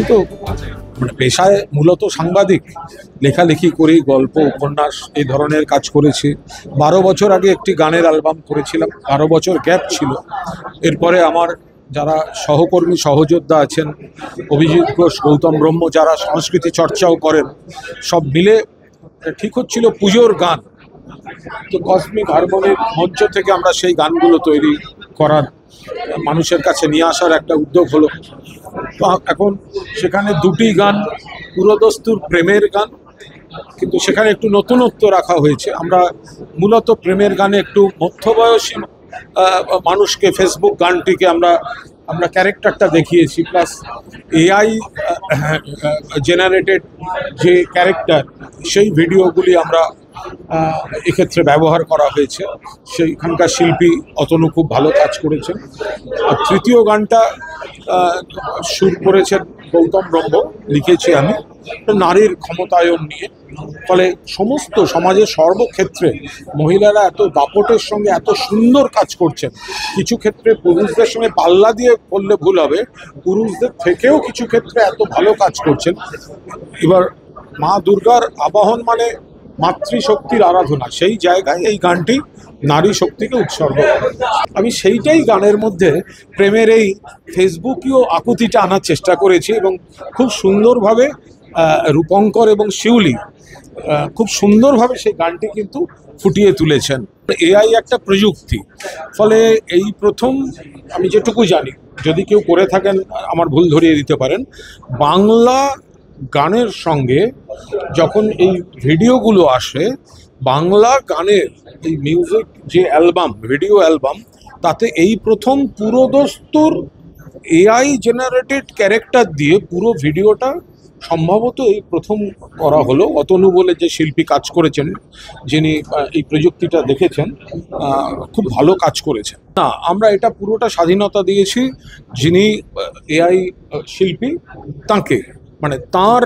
তো মানে পেশায় মূলত সাংবাদিক, লেখালেখি করি, গল্প উপন্যাস এই ধরনের কাজ করেছি। 12 বছর আগে একটি গানের অ্যালবাম করেছিলাম, 12 বছর গ্যাপ ছিল। এরপরে আমার যারা সহকর্মী সহযোদ্ধা আছেন, অভিজিৎ ঘোষ, গৌতম ব্রহ্ম, যারা সংস্কৃতি চর্চাও করেন, সব মিলে ঠিক হচ্ছিল পুজোর গান। তো কসমিক হারমোনির মঞ্চ থেকে আমরা সেই গানগুলো তৈরি করার, মানুষের কাছে নিয়ে আসার একটা উদ্যোগ হলো। তো এখন সেখানে দুটি গান পুরোদস্তুর প্রেমের গান, কিন্তু সেখানে একটু নতুনত্ব রাখা হয়েছে। আমরা মূলত প্রেমের গানে একটু মধ্যবয়সী মানুষকে, ফেসবুক গানটিকে আমরা ক্যারেক্টারটা দেখিয়েছি, প্লাস এআই জেনারেটেড যে ক্যারেক্টার, সেই ভিডিওগুলি আমরা এক্ষেত্রে ব্যবহার করা হয়েছে। সেইখানকার শিল্পী অতনু খুব ভালো কাজ করেছেন। আর তৃতীয় গানটা সুর করেছেন গৌতম ব্রহ্ম, লিখেছি আমি, নারীর ক্ষমতায়ন নিয়ে। ফলে সমস্ত সমাজের সর্বক্ষেত্রে মহিলারা এত দাপটের সঙ্গে এত সুন্দর কাজ করছেন। কিছু ক্ষেত্রে পুরুষদের সঙ্গে পাল্লা দিয়ে বললে ভুল হবে, পুরুষদের থেকেও কিছু ক্ষেত্রে এত ভালো কাজ করছেন। এবার মা দুর্গার আবাহন মানে মাতৃশক্তির আরাধনা, সেই জায়গায় এই গানটি নারী শক্তিকে উৎসর্গ করে। আমি সেইটাই গানের মধ্যে প্রেমের এই ফেসবুকীয় আকুতিটা আনার চেষ্টা করেছি, এবং খুব সুন্দরভাবে রূপঙ্কর এবং শিউলি খুব সুন্দরভাবে সেই গানটি কিন্তু ফুটিয়ে তুলেছেন। এআই একটা প্রযুক্তি, ফলে এই প্রথম, আমি যেটুকু জানি, যদি কেউ করে থাকেন আমার ভুল ধরিয়ে দিতে পারেন, বাংলা গানের সঙ্গে যখন এই ভিডিওগুলো আসে, বাংলা গানের এই মিউজিক যে অ্যালবাম, ভিডিও অ্যালবাম, তাতে এই প্রথম পুরোদস্তুর এআই জেনারেটেড ক্যারেক্টার দিয়ে পুরো ভিডিওটা সম্ভবত এই প্রথম করা হলো। অতনু বলে যে শিল্পী কাজ করেছেন, যিনি এই প্রযুক্তিটা দেখেছেন, খুব ভালো কাজ করেছেন। না, আমরা এটা পুরোটা স্বাধীনতা দিয়েছি যিনি এআই শিল্পী তাঁকে, মানে তার,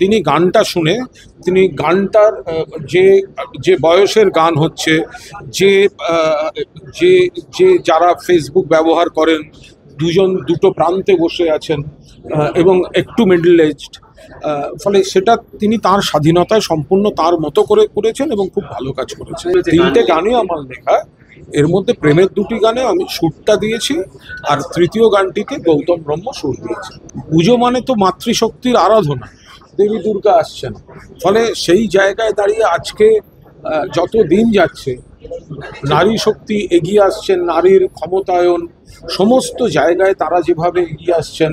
তিনি গানটা শুনে, তিনি গানটার যে যে বয়সের গান হচ্ছে, যে যে যে যারা ফেসবুক ব্যবহার করেন, দুটো প্রান্তে বসে আছেন এবং একটু মিডল এজড, ফলে সেটা তিনি তার স্বাধীনতায় সম্পূর্ণ তার মতো করে করেছেন এবং খুব ভালো কাজ করেছেন। 3টে গানই আমার লেখা, এর মধ্যে প্রেমের 2টি গানে আমি সুরটা দিয়েছি, আর তৃতীয় গানটিতে গৌতম ব্রহ্ম সুর দিয়েছে। পুজো মানে তো মাতৃশক্তির আরাধনা, দেবী দুর্গা আসছেন। ফলে সেই জায়গায় দাঁড়িয়ে আজকে যত দিন যাচ্ছে, নারী শক্তি এগিয়ে আসছেন, নারীর ক্ষমতায়ন সমস্ত জায়গায় তারা যেভাবে এগিয়ে আসছেন,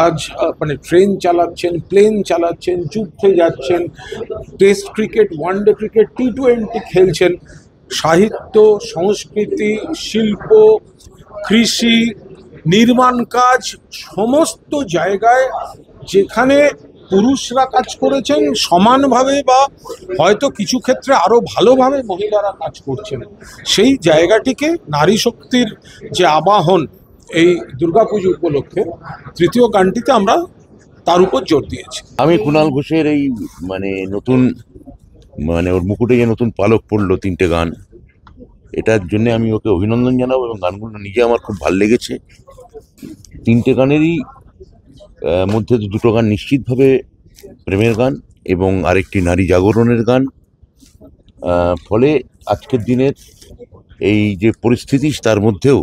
আজ মানে ট্রেন চালাচ্ছেন, প্লেন চালাচ্ছেন, যুদ্ধে যাচ্ছেন, test cricket, one day cricket, T20 খেলছেন, সাহিত্য, সংস্কৃতি, শিল্প, কৃষি, নির্মাণ কাজ, সমস্ত জায়গায় যেখানে পুরুষরা কাজ করেছেন সমানভাবে, বা হয়তো কিছু ক্ষেত্রে আরো ভালোভাবে মহিলারা কাজ করছেন, সেই জায়গাটিকে নারী শক্তির যে আবাহন এই দুর্গাপুজো উপলক্ষে তৃতীয় গানটিতে আমরা তার উপর জোর দিয়েছি। আমি কুণাল ঘোষের এই মানে নতুন, মানে ওর মুকুটে যে নতুন পালক পড়লো 3টে গান, এটার জন্য আমি ওকে অভিনন্দন জানাবো, এবং গানগুলো নিজে আমার খুব ভালো লেগেছে। 3টে গানেরই মধ্যে 2টো গান নিশ্চিতভাবে প্রেমের গান এবং আরেকটি নারী জাগরণের গান। ফলে আজকের দিনের এই যে পরিস্থিতি, তার মধ্যেও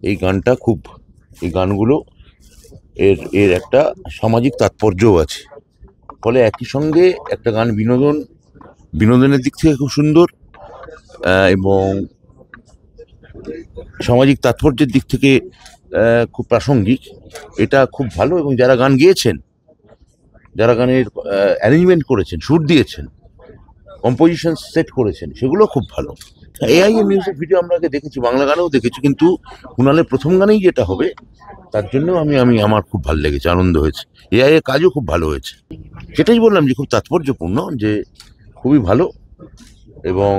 এই গানটা খুব, এই গানগুলো এর একটা সামাজিক তাৎপর্যও আছে। ফলে একই সঙ্গে একটা গান বিনোদনের দিক থেকে খুব সুন্দর, এবং সামাজিক তাৎপর্যের দিক থেকে খুব প্রাসঙ্গিক। এটা খুব ভালো, এবং যারা গান গেয়েছেন, যারা গানের অ্যারেঞ্জমেন্ট করেছেন, সুর দিয়েছেন, কম্পোজিশন সেট করেছেন, সেগুলো খুব ভালো। এআই এর মিউজিক ভিডিও আমরা আগে দেখেছি, বাংলা গানেও দেখেছি, কিন্তু কুণালের প্রথম গানেই যেটা হবে, তার জন্য আমার খুব ভালো লেগেছে, আনন্দ হয়েছে। এআই এর কাজও খুব ভালো হয়েছে, সেটাই বললাম যে খুব তাৎপর্যপূর্ণ, যে খুবই ভালো। এবং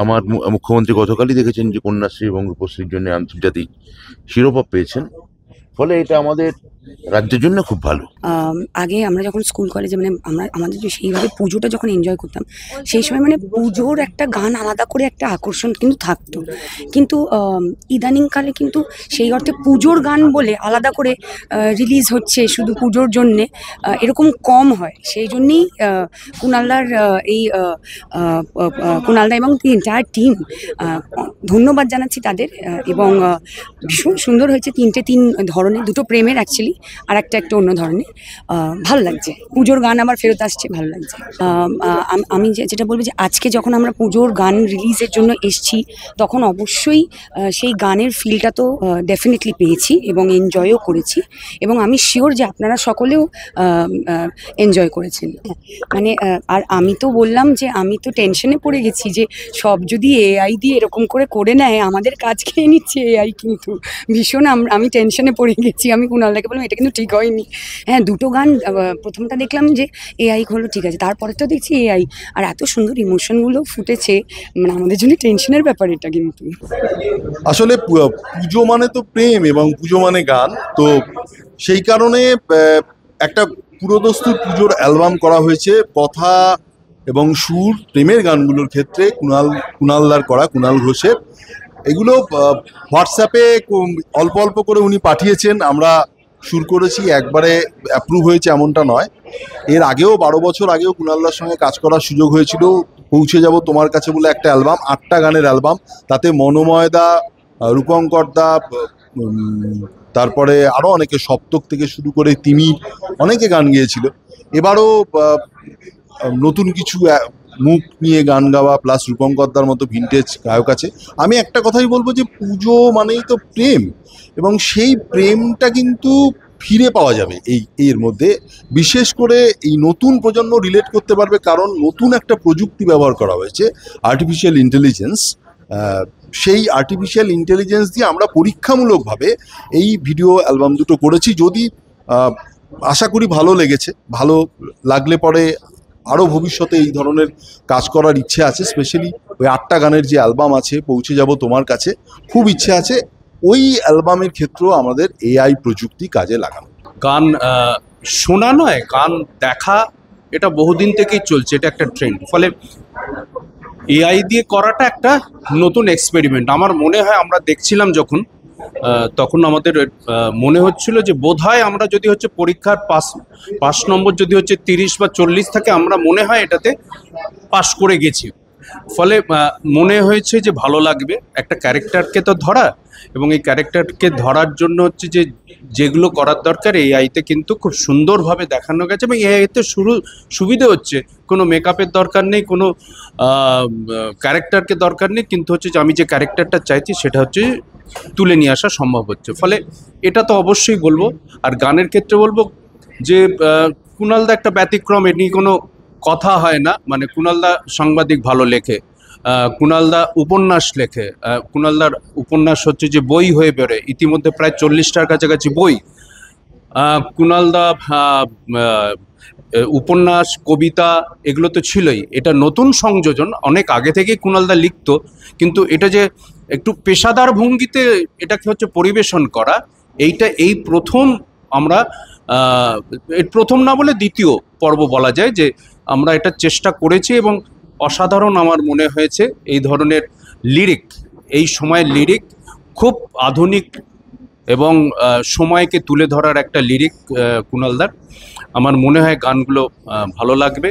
আমার মুখ্যমন্ত্রী গতকালই দেখেছেন যে কন্যাশ্রী এবং রূপশ্রীর জন্য আন্তর্জাতিক শিরোপা পেয়েছেন। ফলে এটা আমাদের রাজ্যের জন্য খুব ভালো। আগে আমরা যখন স্কুল কলেজে মানে আমাদের যে সেইভাবে পুজোটা যখন এনজয় করতাম, সেই সময় মানে পুজোর একটা গান আলাদা করে একটা আকর্ষণ কিন্তু থাকতো। কিন্তু ইদানিংকালে কিন্তু সেই অর্থে পুজোর গান বলে আলাদা করে রিলিজ হচ্ছে শুধু পুজোর জন্যে, এরকম কম হয়। সেই জন্যেই কুণালদার এই কুণালদা এবং এন্টায়ার টিম, ধন্যবাদ জানাচ্ছি তাদের। এবং ভীষণ সুন্দর হয়েছে, তিন ধরনের, দুটো প্রেমের অ্যাকচুয়ালি, আর একটা অন্য ধরনের। ভালো লাগছে, পুজোর গান আবার ফেরত আসছে, ভালো লাগছে। আমি যেটা বলবো যে আজকে যখন আমরা পুজোর গান রিলিজের জন্য এসছি, তখন অবশ্যই সেই গানের ফিলটা তো ডেফিনেটলি পেয়েছি এবং এনজয়ও করেছি, এবং আমি শিওর যে আপনারা সকলেও এনজয় করেছেন। মানে আর আমি তো বললাম যে আমি তো টেনশনে পড়ে গেছি যে সব যদি এআই দিয়ে এরকম করে নেয়, আমাদের কাজ খেয়ে নিচ্ছে এআই। কিন্তু ভীষণ আমি টেনশনে পড়ে গেছি। আমি কুণালদাকে বললাম এটা কিন্তু ঠিক হয়নি। হ্যাঁ, দুটো গান, প্রথমটা দেখলাম যে এআই হলো, ঠিক আছে, তারপরে তো দেখছি এআই, আর এত সুন্দর ইমোশনগুলো ফুটেছে, মানে আমাদের জন্য টেনশনের ব্যাপার এটা। কিন্তু আসলে পুজো মানে তো প্রেম এবং পুজো মানে গান, তো সেই কারণে একটা পুরোদস্তুর পুজোর অ্যালবাম করা হয়েছে। কথা এবং সুর প্রেমের গানগুলোর ক্ষেত্রে কুণালদার করা, কুণাল ঘোষের। এগুলো হোয়াটসঅ্যাপে অল্প অল্প করে উনি পাঠিয়েছেন, আমরা সুর করেছি, একবারে অ্যাপ্রুভ হয়েছে এমনটা নয়। এর আগেও 12 বছর আগেও কুণালদার সঙ্গে কাজ করার সুযোগ হয়েছিল। পৌঁছে যাব তোমার কাছে বলে একটা অ্যালবাম, 8টা গানের অ্যালবাম, তাতে মনোময়দা, রূপঙ্করদা, তারপরে আরও অনেকে, সপ্তক থেকে শুরু করে তিমির, অনেকে গান গেয়েছিল। এবারও নতুন কিছু মুখ নিয়ে গান গাওয়া, প্লাস রূপঙ্করদার মতো ভিনটেজ গায়ক আছে। আমি একটা কথাই বলবো যে পুজো মানেই তো প্রেম, এবং সেই প্রেমটা কিন্তু ফিরে পাওয়া যাবে এর মধ্যে। বিশেষ করে এই নতুন প্রজন্ম রিলেট করতে পারবে, কারণ নতুন একটা প্রযুক্তি ব্যবহার করা হয়েছে, আর্টিফিশিয়াল ইন্টেলিজেন্স। সেই আর্টিফিশিয়াল ইন্টেলিজেন্স দিয়ে আমরা পরীক্ষামূলকভাবে এই ভিডিও অ্যালবাম দুটো করেছি। যদি আশা করি ভালো লেগেছে, ভালো লাগলে পরে আরও ভবিষ্যতে এই ধরনের কাজ করার ইচ্ছে আছে। স্পেশালি ওই 8টা গানের যে অ্যালবাম আছে, পৌঁছে যাব তোমার কাছে, খুব ইচ্ছে আছে ওই অ্যালবামের ক্ষেত্রেও আমাদের এআই প্রযুক্তি কাজে লাগানো। গান শোনা নয়, গান দেখা, এটা বহুদিন থেকেই চলছে, এটা একটা ট্রেন্ড। ফলে এআই দিয়ে করাটা একটা নতুন এক্সপেরিমেন্ট। আমার মনে হয় আমরা দেখছিলাম যখন, তখন আমাদের মনে হচ্ছিল যে বোধহয় আমরা যদি হচ্ছে পরীক্ষার পাস নম্বর যদি হচ্ছে 30 বা 40 থাকে, আমরা মনে হয় এটাতে পাস করে গেছি। ফলে মনে হয়েছে যে ভালো লাগবে একটা ক্যারেক্টারকে তো ধরা, এবং এই ক্যারেক্টারকে ধরার জন্য হচ্ছে যে যেগুলো করার দরকার এআইতে কিন্তু খুব সুন্দরভাবে দেখানো গেছে। এবং এআইতে সুবিধে হচ্ছে কোনো মেকআপের দরকার নেই, কোনো ক্যারেক্টারকে দরকার নেই, কিন্তু হচ্ছে যে আমি যে ক্যারেক্টারটা চাইছি সেটা হচ্ছে তুলে নিয়ে আসা সম্ভব হচ্ছে। ফলে এটা তো অবশ্যই বলবো। আর গানের ক্ষেত্রে বলবো যে কুণালদা একটা ব্যতিক্রম, এ নিয়ে কোনো কথা হয় না। মানে কুণালদা সাংবাদিক ভালো লেখে, কুণালদা উপন্যাস লেখে, কুণালদার উপন্যাস হচ্ছে যে বই হয়ে বেরোয়, ইতিমধ্যে প্রায় 40টার কাছাকাছি বই। কুণালদা উপন্যাস, কবিতা, এগুলো তো ছিলই, এটা নতুন সংযোজন। অনেক আগে থেকেই কুণালদা লিখতো, কিন্তু এটা যে একটু পেশাদার ভঙ্গিতে এটাকে হচ্ছে পরিবেশন করা, এই প্রথম আমরা, প্রথম না বলে দ্বিতীয় পর্ব বলা যায় যে আমরা এটা চেষ্টা করেছি, এবং অসাধারণ আমার মনে হয়েছে। এই ধরনের লিরিক, এই সময়ের লিরিক খুব আধুনিক এবং সময়কে তুলে ধরার একটা লিরিক কুণালদার। আমার মনে হয় গানগুলো ভালো লাগবে।